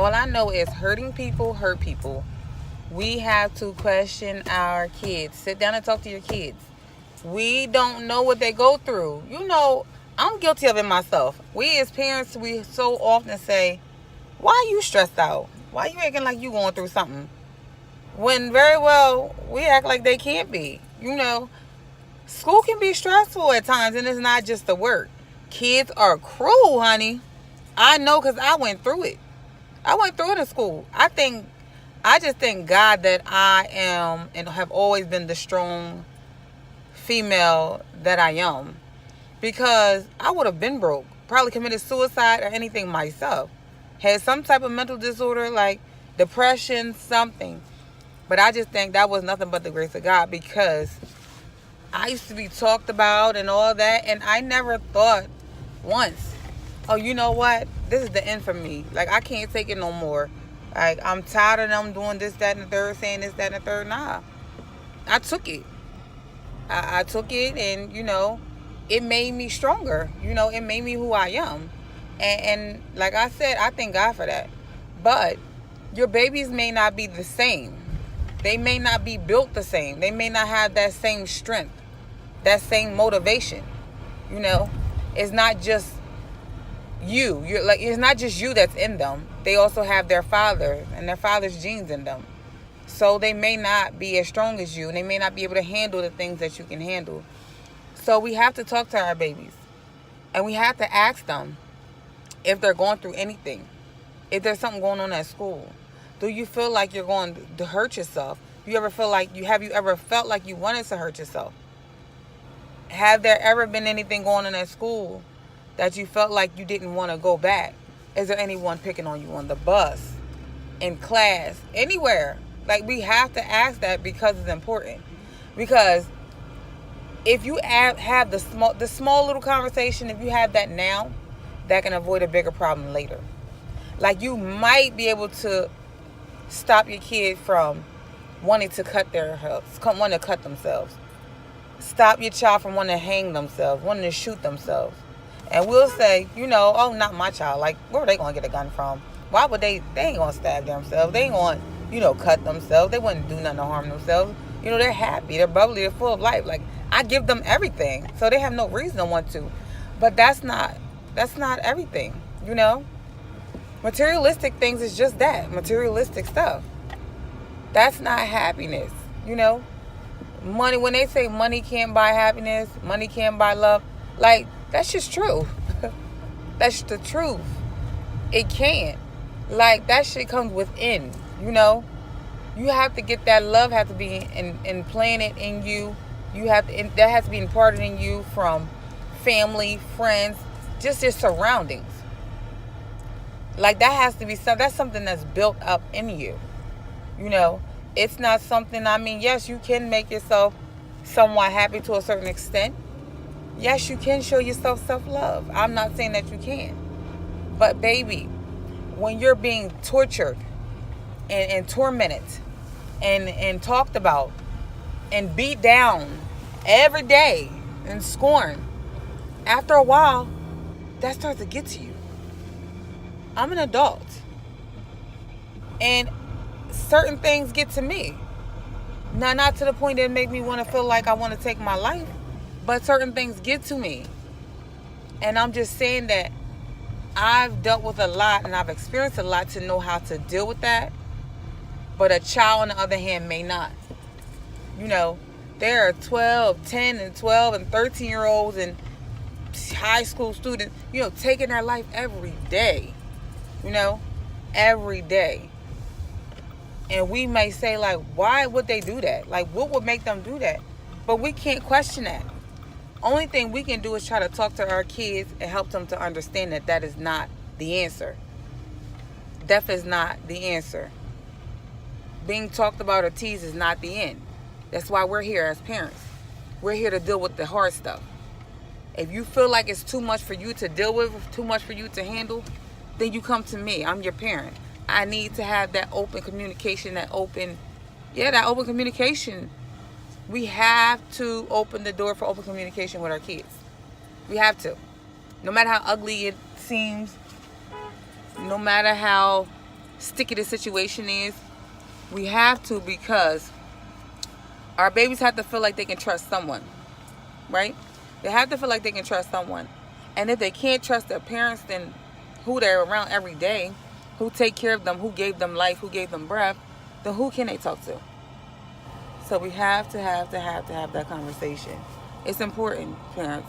All I know is hurting people hurt people. We have to question our kids. Sit down and talk to your kids. We don't know what they go through. I'm guilty of it myself. We as parents, we so often say, why are you stressed out? Why are you acting like you going through something? When very well, we act like they can't be. School can be stressful at times, and it's not just the work. Kids are cruel, honey. I know because I went through it. I went through it in school. I just thank God that I am and have always been the strong female that I am. Because I would have been broke. Probably committed suicide or anything myself. Had some type of mental disorder like depression, something. But I just think that was nothing but the grace of God, because I used to be talked about and all that, and I never thought once, oh, you know what? This is the end for me. Like, I can't take it no more. Like, I'm tired of them doing this, that, and the third, saying this, that, and the third. Nah. I took it. I took it, and, it made me stronger. It made me who I am. And like I said, I thank God for that. But your babies may not be the same. They may not be built the same. They may not have that same strength, that same motivation. It's not just you. It's not just you that's in them. They also have their father and their father's genes in them. So they may not be as strong as you, and they may not be able to handle the things that you can handle. So we have to talk to our babies, and we have to ask them if they're going through anything. If there's something going on at school. Do you feel like you're going to hurt yourself? Have you ever felt like you wanted to hurt yourself? Have there ever been anything going on at school that you felt like you didn't want to go back? Is there anyone picking on you on the bus, in class, anywhere? Like, we have to ask that because it's important. Because if you have the small little conversation, if you have that now, that can avoid a bigger problem later. Like, you might be able to stop your kid from wanting to cut themselves. Stop your child from wanting to hang themselves, wanting to shoot themselves. And we'll say, oh, not my child. Like, where are they going to get a gun from? Why would they ain't going to stab themselves. They ain't going to, cut themselves. They wouldn't do nothing to harm themselves. They're happy. They're bubbly. They're full of life. Like, I give them everything. So they have no reason to want to. But that's not everything, Materialistic things is just that. Materialistic stuff. That's not happiness, Money, when they say money can't buy happiness, money can't buy love, like, that's just true. That's the truth. It can't. Like, that shit comes within, You have to get that love, have to be implanted in you. That has to be imparted in you from family, friends, just your surroundings. Like, that has to be that's something that's built up in you. It's not something, yes, you can make yourself somewhat happy to a certain extent. Yes, you can show yourself self-love. I'm not saying that you can't. But, baby, when you're being tortured and tormented and talked about and beat down every day and scorned, after a while, that starts to get to you. I'm an adult. And certain things get to me. Now, not to the point that make me want to feel like I want to take my life, but certain things get to me. And I'm just saying that I've dealt with a lot and I've experienced a lot to know how to deal with that. But a child, on the other hand, may not. There are 10 and 12 and 13-year-olds and high school students, taking their life every day. Every day. And we may say, like, why would they do that? Like, what would make them do that? But we can't question that. Only thing we can do is try to talk to our kids and help them to understand that that is not the answer. Death is not the answer. Being talked about or teased is not the end. That's why we're here as parents. We're here to deal with the hard stuff. If you feel like it's too much for you to deal with, too much for you to handle, then you come to me. I'm your parent. I need to have that open communication, that open communication. We have to open the door for open communication with our kids. We have to. No matter how ugly it seems, no matter how sticky the situation is, we have to, because our babies have to feel like they can trust someone, right? They have to feel like they can trust someone. And if they can't trust their parents, then who they're around every day, who take care of them, who gave them life, who gave them breath, then who can they talk to? So we have to have that conversation. It's important, parents.